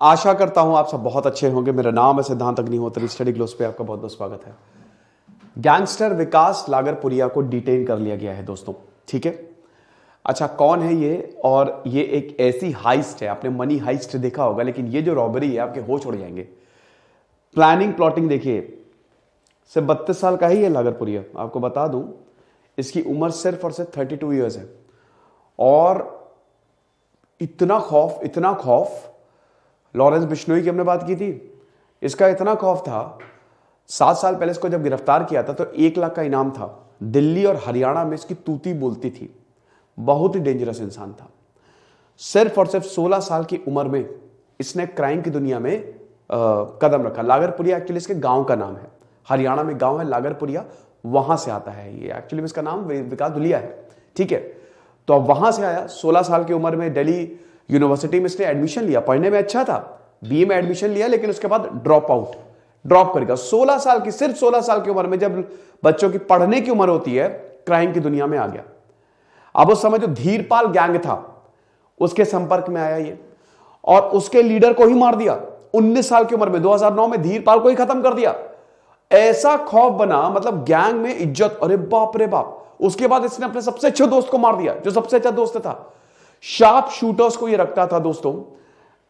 आशा करता हूं आप सब बहुत अच्छे होंगे। मेरा नाम है सिद्धांत अग्निहोत्री। स्टडी ग्लोस पे आपका बहुत बहुत स्वागत है। गैंगस्टर विकास लागरपुरिया को डिटेन कर लिया गया है दोस्तों, ठीक है। अच्छा, कौन है ये? और ये एक ऐसी हाइस्ट है, आपने मनी हाइस्ट देखा होगा, लेकिन ये जो रॉबरी है आपके होश उड़ जाएंगे। प्लानिंग प्लॉटिंग देखिए, सिर्फ 32 साल का ही है लागरपुरिया। आपको बता दूं, इसकी उम्र सिर्फ और सिर्फ 32 ईयर्स है। और इतना खौफ, लॉरेंस बिश्नोई की हमने बात की थी, इसका इतना खौफ था। 7 साल पहले इसको जब गिरफ्तार किया था तो 1 लाख का इनाम था। दिल्ली और हरियाणा में इसकी तूती बोलती थी। बहुत ही डेंजरस इंसान था। सिर्फ और सिर्फ 16 साल की उम्र में इसने क्राइम की दुनिया में कदम रखा। लागरपुरिया एक्चुअली इसके गांव का नाम है। हरियाणा में गांव है लागरपुरिया, वहां से आता है ये। एक्चुअली इसका नाम विकास दुलिया है, ठीक है। तो अब वहां से आया, 16 साल की उम्र में दिल्ली यूनिवर्सिटी में इसने एडमिशन लिया। पढ़ने में अच्छा था, बीए में एडमिशन लिया, लेकिन उसके बाद ड्रॉप कर गया। 16 साल की, सिर्फ 16 साल की उम्र में, जब बच्चों की पढ़ने की उम्र होती है, क्राइम की दुनिया में आ गया। अब उस समय जो धीरपाल गैंग था उसके संपर्क में आया ये, और उसके लीडर को ही मार दिया 19 साल की उम्र में। 2009 में धीरपाल को ही खत्म कर दिया। ऐसा खौफ बना, मतलब गैंग में इज्जत, अरे बाप रे बाप। उसके बाद इसने अपने सबसे अच्छे दोस्त को मार दिया, जो सबसे अच्छा दोस्त था। शार्प शूटर्स को ये रखता था दोस्तों।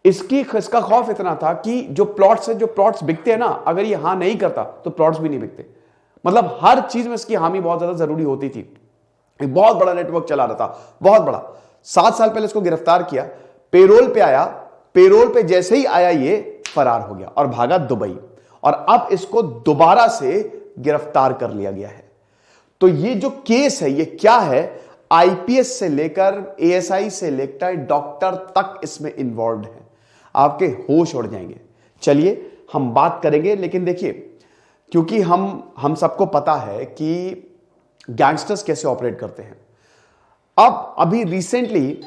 इसका खौफ इतना था कि जो प्लॉट्स बिकते हैं ना, अगर ये हां नहीं करता तो प्लॉट्स भी नहीं बिकते। मतलब हर चीज में इसकी हामी बहुत ज्यादा जरूरी होती थी। एक बहुत बड़ा नेटवर्क चला रहा था, बहुत बड़ा। 7 साल पहले इसको गिरफ्तार किया, पेरोल पे आया। पेरोल पे जैसे ही आया ये फरार हो गया और भागा दुबई। और अब इसको दोबारा से गिरफ्तार कर लिया गया है। तो ये जो केस है, ये क्या है? आईपीएस से लेकर एएसआई से लेकर डॉक्टर तक इसमें इन्वॉल्व है। आपके होश उड़ जाएंगे। चलिए हम बात करेंगे, लेकिन देखिए, क्योंकि हम सबको पता है कि गैंगस्टर्स कैसे ऑपरेट करते हैं। अभी रिसेंटली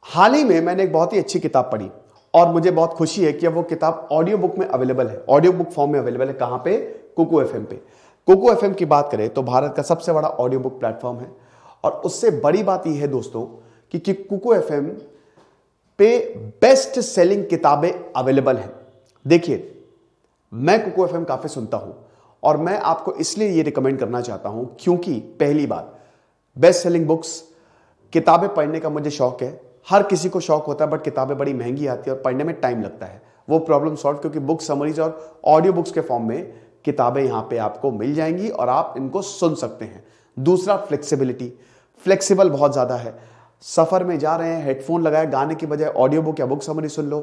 हाल ही में मैंने एक बहुत ही अच्छी किताब पढ़ी, और मुझे बहुत खुशी है कि अब वो किताब ऑडियो बुक में अवेलेबल है, ऑडियो बुक फॉर्म में अवेलेबल है। कहां पे? कुकू एफएम पे। कुकू एफएम की बात करें तो भारत का सबसे बड़ा ऑडियो बुक प्लेटफॉर्म है। और उससे बड़ी बात यह है दोस्तों कि कुकू एफएम पे बेस्ट सेलिंग किताबें अवेलेबल हैं। देखिए, मैं कुकू एफएम काफी सुनता हूं, और मैं आपको इसलिए यह रिकमेंड करना चाहता हूं क्योंकि पहली बात, बेस्ट सेलिंग बुक्स, किताबें पढ़ने का मुझे शौक है। हर किसी को शौक होता है, बट किताबें बड़ी महंगी आती है और पढ़ने में टाइम लगता है। वो प्रॉब्लम सॉल्व, क्योंकि बुक समरीज और ऑडियो बुक्स के फॉर्म में किताबें यहां पे आपको मिल जाएंगी और आप इनको सुन सकते हैं। दूसरा, फ्लेक्सिबिलिटी, फ्लेक्सिबल बहुत ज्यादा है। सफर में जा रहे हैं, हेडफोन लगाए, गाने की बजाय ऑडियो बुक या बुक समरी सुन लो।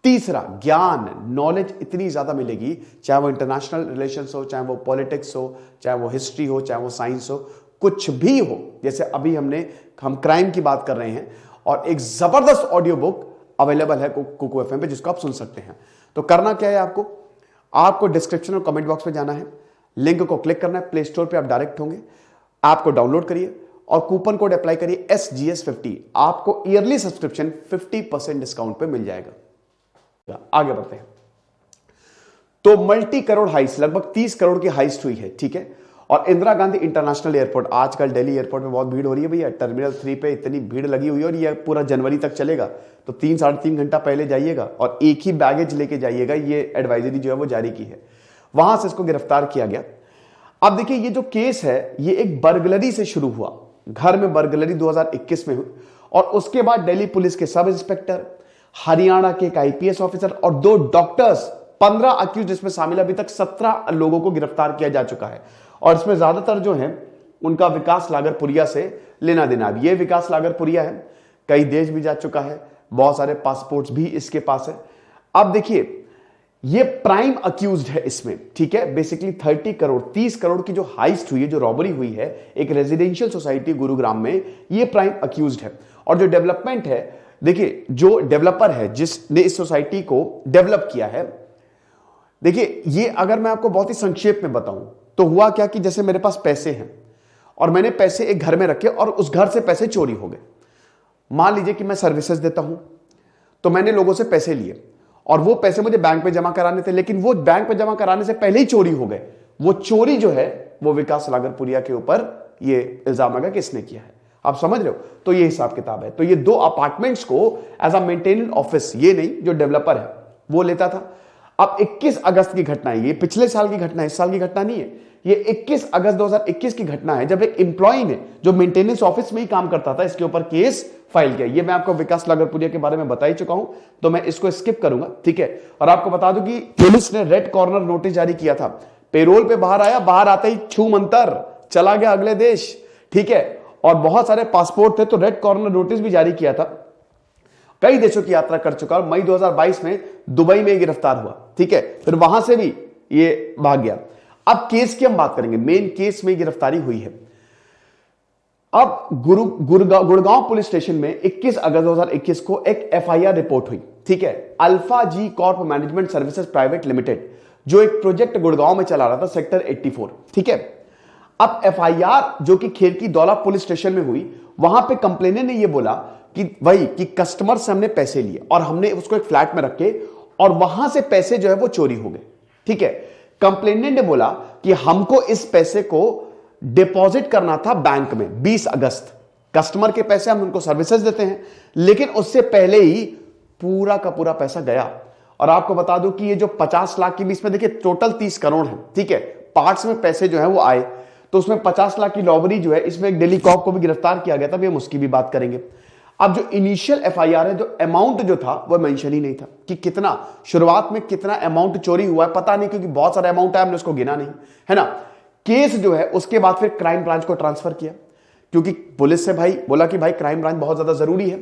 तीसरा, ज्ञान, नॉलेज इतनी ज्यादा मिलेगी, चाहे वो इंटरनेशनल रिलेशंस हो, चाहे वो पॉलिटिक्स हो, चाहे वो हिस्ट्री हो, चाहे वो साइंस हो, कुछ भी हो। जैसे अभी हम क्राइम की बात कर रहे हैं, और एक जबरदस्त ऑडियो बुक अवेलेबल है कुकू एफएम पे, जिसको आप सुन सकते हैं। तो करना क्या है आपको डिस्क्रिप्शन और कमेंट बॉक्स में जाना है, लिंक को क्लिक करना है, प्ले स्टोर पे आप डायरेक्ट होंगे, ऐप को डाउनलोड करिए और कूपन कोड अप्लाई करिए SGS50। आपको ईयरली सब्सक्रिप्शन 50% डिस्काउंट पे मिल जाएगा। आगे बढ़ते हैं। तो मल्टी करोड़ हाइस्ट, लगभग 30 करोड़ की हाइस्ट हुई है, ठीक है। और इंदिरा गांधी इंटरनेशनल एयरपोर्ट, आजकल दिल्ली एयरपोर्ट में बहुत भीड़ हो रही है भैया। टर्मिनल 3 पे इतनी भीड़ लगी हुई है, और ये पूरा जनवरी तक चलेगा। तो 3-3.5 घंटा पहले जाइएगा और एक ही बैगेज लेके जाइएगा। ये एडवाइजरी जो है वो जारी की है। वहां से इसको गिरफ्तार किया गया। अब देखिए, ये जो केस है ये एक बर्गलरी से शुरू हुआ। घर में बर्गलरी 2021 में हुई, और उसके बाद दिल्ली पुलिस के सब इंस्पेक्टर, हरियाणा के एक आईपीएस ऑफिसर और 2 डॉक्टर्स, 15 अक्यूज इसमें शामिल। अभी तक 17 लोगों को गिरफ्तार किया जा चुका है, और इसमें ज्यादातर जो है उनका विकास लागरपुरिया से लेना देना। अब ये विकास लागरपुरिया है, कई देश भी जा चुका है, बहुत सारे पासपोर्ट्स भी इसके पास है। अब देखिए, ये प्राइम अक्यूज्ड है इसमें, ठीक है। बेसिकली 30 करोड़ की जो हाइस्ट हुई है, जो रॉबरी हुई है एक रेजिडेंशियल सोसाइटी गुरुग्राम में, ये प्राइम अक्यूज्ड है। और जो डेवलपमेंट है, देखिए, जो डेवलपर है जिसने इस सोसाइटी को डेवलप किया है, देखिए, ये अगर मैं आपको बहुत ही संक्षेप में बताऊं तो हुआ क्या कि जैसे मेरे पास पैसे हैं और मैंने पैसे एक घर में रखे और उस घर से पैसे चोरी हो गए। मान लीजिए कि मैं सर्विसेज देता हूं, तो मैंने लोगों से पैसे लिए और वो पैसे मुझे बैंक पे जमा कराने थे, लेकिन वो बैंक पे जमा कराने से पहले ही चोरी हो गए। वो चोरी जो है वो विकास लागरपुरिया के ऊपर ये इल्जाम लगा कि इसने किया है। आप समझ रहे हो? तो ये हिसाब किताब है। तो ये 2 अपार्टमेंट्स को एज अ मेंटेनेंस ऑफिस, ये नहीं जो डेवलपर है वो लेता था। अब 21 अगस्त की घटना है, ये पिछले साल की घटना है, इस साल की घटना नहीं है। ये 21 अगस्त 2021 की घटना है, जब एक एम्प्लॉय ने जो मेंटेनेंस ऑफिस में ही काम करता था इसके ऊपर केस फाइल किया। ये मैं आपको विकास लागरपुरिया के बारे में बता ही चुका हूं, तो मैं इसको स्किप करूंगा, ठीक है। और आपको बता दूं कि पुलिस ने रेड कॉर्नर नोटिस जारी किया था। पेरोल पे बाहर आया, बाहर आते ही छू मंतर चला गया अगले देश, ठीक है। और बहुत सारे पासपोर्ट थे, तो रेड कॉर्नर नोटिस भी जारी किया था। कई देशों की यात्रा कर चुका और मई 2022 में दुबई में गिरफ्तार हुआ, ठीक है। फिर वहां से भी ये भाग गया। अब केस की हम बात करेंगे, मेन केस में गिरफ्तारी हुई है। अब गुड़गांव पुलिस स्टेशन में 21 अगस्त 2021 को एक एफआईआर रिपोर्ट हुई, ठीक है। Alpha G Corp management services private limited, जो एक प्रोजेक्ट गुड़गांव में चला रहा था, सेक्टर 84, ठीक है। अब एफआईआर जो कि खेरकी दौला पुलिस स्टेशन में हुई, वहां पे कंप्लेनेंट ने यह बोला कि वही कि कस्टमर से हमने पैसे लिए और हमने उसको एक फ्लैट में रखे और वहां से पैसे जो है वो चोरी हो गए, ठीक है। कंप्लेनेंट ने बोला कि हमको इस पैसे को डिपॉजिट करना था बैंक में 20 अगस्त। कस्टमर के पैसे हम उनको सर्विसेज देते हैं, लेकिन उससे पहले ही पूरा का पूरा पैसा गया। और आपको बता दूं कि ये जो 50 लाख की बीच में देखिए टोटल 30 करोड़ है, ठीक है। पार्ट्स में पैसे जो है वो आए, तो उसमें 50 लाख की लॉबरी जो है, इसमें एक दिल्ली कॉप को भी गिरफ्तार किया गया था, हम उसकी भी बात करेंगे। अब जो इनिशियल एफआईआर है, जो अमाउंट जो था वो मेंशन ही नहीं था कि कितना शुरुआत में कितना अमाउंट चोरी हुआ है, पता नहीं, क्योंकि बहुत सारा अमाउंट है, हमने उसको गिना नहीं, है ना। केस जो है उसके बाद फिर क्राइम ब्रांच को ट्रांसफर किया, क्योंकि पुलिस से भाई बोला कि भाई क्राइम ब्रांच बहुत ज्यादा जरूरी है।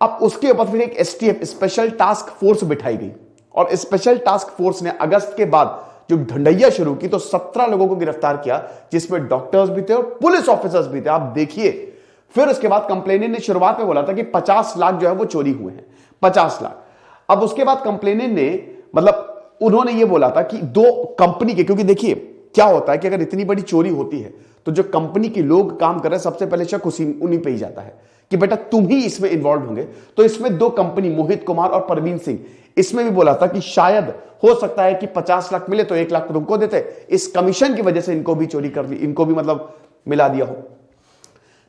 अब उसके ऊपर फिर एक एसटीएफ स्पेशल टास्क फोर्स बिठाई गई और स्पेशल टास्क फोर्स ने अगस्त के बाद जो ढंढैया शुरू की, तो 17 लोगों को गिरफ्तार किया, जिसमें डॉक्टर्स भी थे और पुलिस ऑफिसर्स भी थे। आप देखिए, फिर उसके बाद कंप्लेनेंट ने शुरुआत में बोला था कि 50 लाख जो है वो चोरी हुए हैं, 50 लाख। अब उसके बाद कंप्लेनेंट ने मतलब उन्होंने ये बोला था कि 2 कंपनी के, क्योंकि देखिए क्या होता है कि अगर इतनी बड़ी चोरी होती है तो जो कंपनी के लोग काम कर रहे हैं सबसे पहले शक उन्हीं पे ही जाता है कि बेटा तुम ही इसमें इन्वॉल्व होंगे। तो इसमें 2 कंपनी, मोहित कुमार और परवीन सिंह, इसमें भी बोला था कि शायद हो सकता है कि 50 लाख मिले तो 1 लाख तुमको देते, इस कमीशन की वजह से इनको भी चोरी कर ली, इनको भी मतलब मिला दिया हो।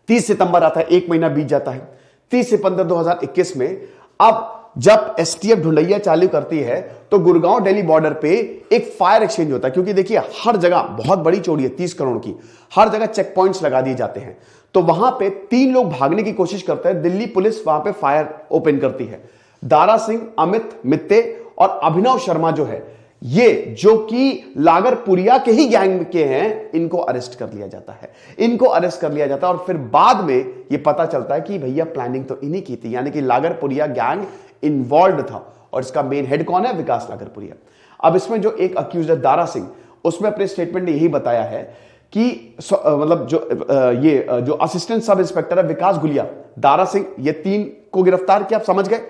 30 सितंबर आता है, 1 महीना बीत जाता है। 30 सितंबर 2021 में अब जब एसटीएफ ढूंढैया चालू करती है तो गुड़गांव दिल्ली बॉर्डर पे एक फायर एक्सचेंज होता है, क्योंकि देखिए हर जगह बहुत बड़ी चोरी है 30 करोड़ की, हर जगह चेक पॉइंट्स लगा दिए जाते हैं। तो वहां पे 3 लोग भागने की कोशिश करते हैं, दिल्ली पुलिस वहां पे फायर ओपन करती है। दारा सिंह, अमित मित्ते और अभिनव शर्मा जो है, ये जो कि लागरपुरिया के ही गैंग के हैं, इनको अरेस्ट कर लिया जाता है, इनको अरेस्ट कर लिया जाता है। और फिर बाद में ये पता चलता है कि भैया प्लानिंग तो इन्हीं की थी, यानी कि लागरपुरिया गैंग इन्वॉल्व था और इसका मेन हेड कौन है? विकास लागरपुरिया। अब इसमें जो एक अक्यूज है दारा सिंह, उसमें अपने स्टेटमेंट में यही बताया है कि मतलब जो असिस्टेंट सब इंस्पेक्टर है विकास गुलिया, दारा सिंह, ये 3 को गिरफ्तार किया, आप समझ गए।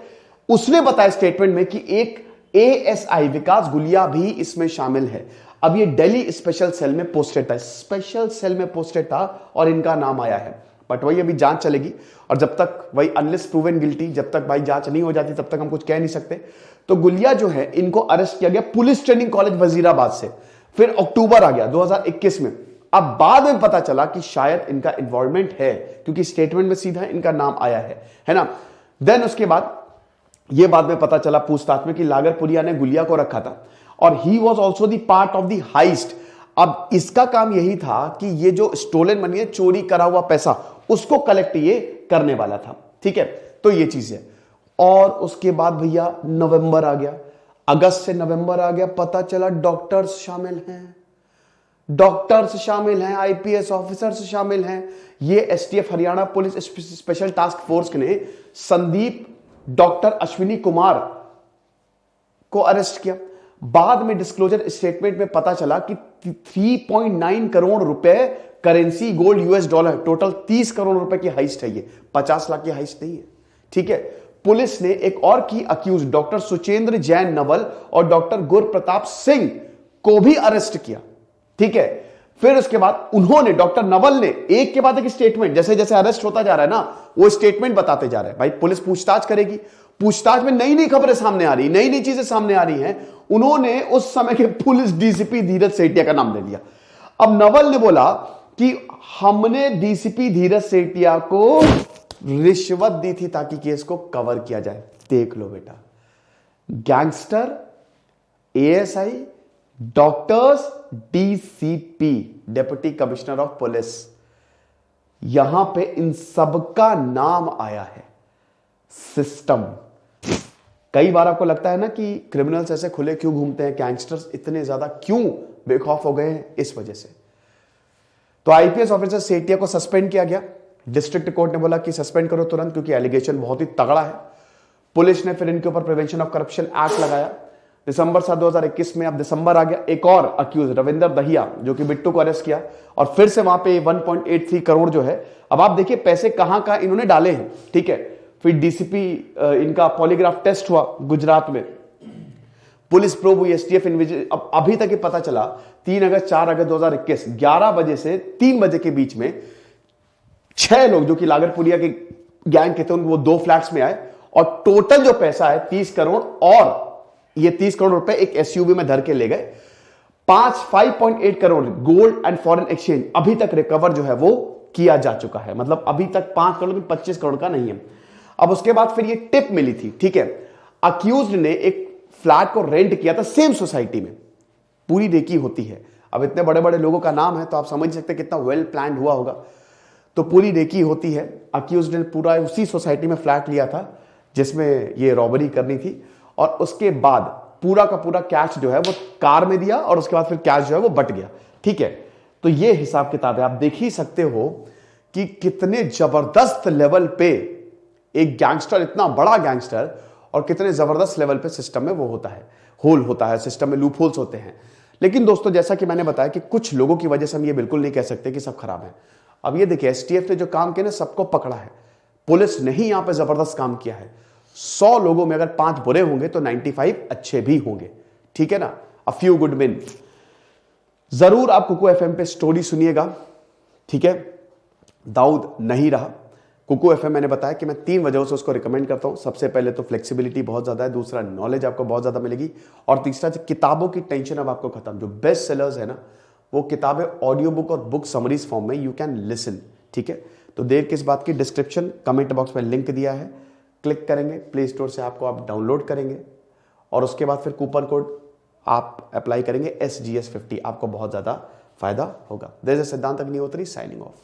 उसने बताया स्टेटमेंट में कि एक एएसआई विकास गुलिया भी इसमें शामिल है। अब ये दिल्ली स्पेशल सेल में पोस्टेड था, स्पेशल सेल में पोस्टेड था और इनका नाम आया है। बट वही अभी जांच चलेगी और जब तक वही अनलेस प्रूवन गिल्टी, जब तक भाई जांच नहीं हो जाती तब तक हम कुछ कह नहीं सकते। तो गुलिया जो है, इनको अरेस्ट किया गया पुलिस ट्रेनिंग कॉलेज वजीराबाद से। फिर अक्टूबर आ गया 2021 में। अब बाद में पता चला कि शायद इनका इन्वॉल्वमेंट है, क्योंकि स्टेटमेंट में सीधा इनका नाम आया है ना। देन उसके बाद यह बाद में पता चला पूछताछ में कि लागरपुरिया ने गुलिया को रखा था और he was also the part of the highest. अब इसका काम यही था कि ये जो स्टोलन मनी है, चोरी करा हुआ पैसा, उसको कलेक्ट ये करने वाला था, ठीक है। तो ये चीज है। और उसके बाद भैया नवंबर आ गया, अगस्त से नवंबर आ गया, पता चला डॉक्टर्स शामिल हैं, डॉक्टर्स शामिल हैं, आईपीएस ऑफिसर्स शामिल हैं। ये STF Haryana police special task force ने संदीप डॉक्टर अश्विनी कुमार को अरेस्ट किया। बाद में डिस्क्लोजर स्टेटमेंट में पता चला कि 3.9 करोड़ रुपए currency, gold, US dollar, total 30 crore रुपए की हाइस्ट है। ये 50 लाख की हाइस्ट नहीं है, ठीक है। पुलिस ने एक और की अक्यूज डॉक्टर सुचेंद्र जैन नवल और डॉक्टर गुरप्रताप सिंह को भी अरेस्ट किया, ठीक है। फिर उसके बाद उन्होंने, डॉक्टर नवल ने एक के बाद एक स्टेटमेंट, जैसे जैसे अरेस्ट होता जा रहा है ना, वो स्टेटमेंट बताते जा रहे हैं। भाई पुलिस पूछताछ करेगी, पूछताछ में नई नई खबरें सामने आ रही, नई नई चीजें सामने आ रही हैं। उन्होंने उस समय के पुलिस डीसीपी धीरज सेठिया का नाम ले लिया। अब नवल ने बोला कि हमने डीसीपी धीरज सेठिया को रिश्वत दी थी ताकि केस को कवर किया जाए। देख लो बेटा, gangster, ASI, doctors, DCP, deputy commissioner of police, यहां पे इन सबका नाम आया है। सिस्टम, कई बार आपको लगता है ना कि क्रिमिनल्स ऐसे खुले क्यों घूमते हैं, गैंगस्टर्स इतने ज्यादा क्यों बेखौफ हो गए हैं, इस वजह से। तो आईपीएस ऑफिसर सेठिया को सस्पेंड किया गया। डिस्ट्रिक्ट कोर्ट ने बोला कि सस्पेंड करो तुरंत, क्योंकि एलिगेशन बहुत ही तगड़ा है। पुलिस ने फिर इनके ऊपर प्रिवेंशन ऑफ करप्शन एक्ट लगाया। दिसंबर 2021 में, अब दिसंबर आ गया, एक और अक्यूज रविंदर दहिया जो कि बिट्टू को अरेस्ट किया और फिर से वहां पे 1.83 करोड़ जो है, अब आप देखिए पैसे कहां कहां इन्होंने डाले हैं, ठीक है। फिर डीसीपी इनका पॉलीग्राफ टेस्ट हुआ गुजरात में, पुलिस प्रोब हुई, एसटीएफ इन्वेस्टिगेशन। अब अभी तक ये पता चला 3 अगस्त 4 अगस्त 2021 11 बजे से 3 बजे के बीच में 6 लोग जो कि लागरपुरिया के गैंग के थे, वो 2 फ्लैट्स में आए और टोटल जो पैसा है 30 करोड़, और ये 30 करोड़ रुपए एक एसयूवी में धर के ले गए। 5.8 crore gold and foreign exchange अभी तक रिकवर जो है वो किया जा चुका है। मतलब अभी तक 5 करोड़ में 25 करोड़ का नहीं है। अब उसके बाद फिर ये टिप मिली थी, ठीक है। अक्यूज्ड ने एक फ्लैट को रेंट किया था सेम सोसाइटी में, पूरी रेकी होती है। अब इतने बड़े बड़े लोगों का नाम है तो आप समझ सकते हैं कितना वेल प्लान्ड हुआ होगा। तो पूरी रेकी होती है। अक्यूज्ड ने पूरा उसी सोसाइटी में फ्लैट लिया था जिसमें ये रॉबरी करनी थी, और उसके बाद पूरा का पूरा कैश जो है वो कार में दिया और उसके बाद फिर कैश जो है वो बट गया, ठीक है। तो ये हिसाब किताब है। आप देख ही सकते हो कि कितने जबरदस्त लेवल पे एक गैंगस्टर, इतना बड़ा गैंगस्टर, और कितने जबरदस्त लेवल पे सिस्टम में वो होता है, होल होता है, सिस्टम में लूप होल्स होते हैं। लेकिन दोस्तों जैसा कि मैंने बताया कि कुछ लोगों की वजह से हम ये बिल्कुल नहीं कह सकते कि सब खराब है। अब ये देखिए, एसटीएफ ने जो काम किया ना, सबको पकड़ा है। पुलिस ने ही यहां पे जबरदस्त काम किया है। 100 लोगों में अगर 5 बुरे होंगे तो 95 अच्छे भी होंगे, ठीक है ना। A few good main. जरूर आप कुकू एफएम पे स्टोरी सुनिएगा, ठीक है। दाऊद नहीं रहा। कुकू एफएम मैंने बताया कि मैं 3 वजहों से उसको रिकमेंड करता हूं। सबसे पहले तो फ्लेक्सिबिलिटी बहुत ज्यादा है, दूसरा नॉलेज आपको बहुत ज्यादा मिलेगी, और तीसरा किताबों की टेंशन अब आपको खत्म। जो बेस्ट सेलर्स है ना, वो किताबें ऑडियो बुक और बुक समरीज फॉर्म में यू कैन लिसन, ठीक है। तो देर किस बात की, डिस्क्रिप्शन कमेंट बॉक्स में लिंक दिया है, क्लिक करेंगे, प्ले स्टोर से आपको आप डाउनलोड करेंगे और उसके बाद फिर कूपन कोड आप अप्लाई करेंगे SGS50, आपको बहुत ज्यादा फायदा होगा। दिस इज सिद्धांत अग्निहोत्री साइनिंग ऑफ।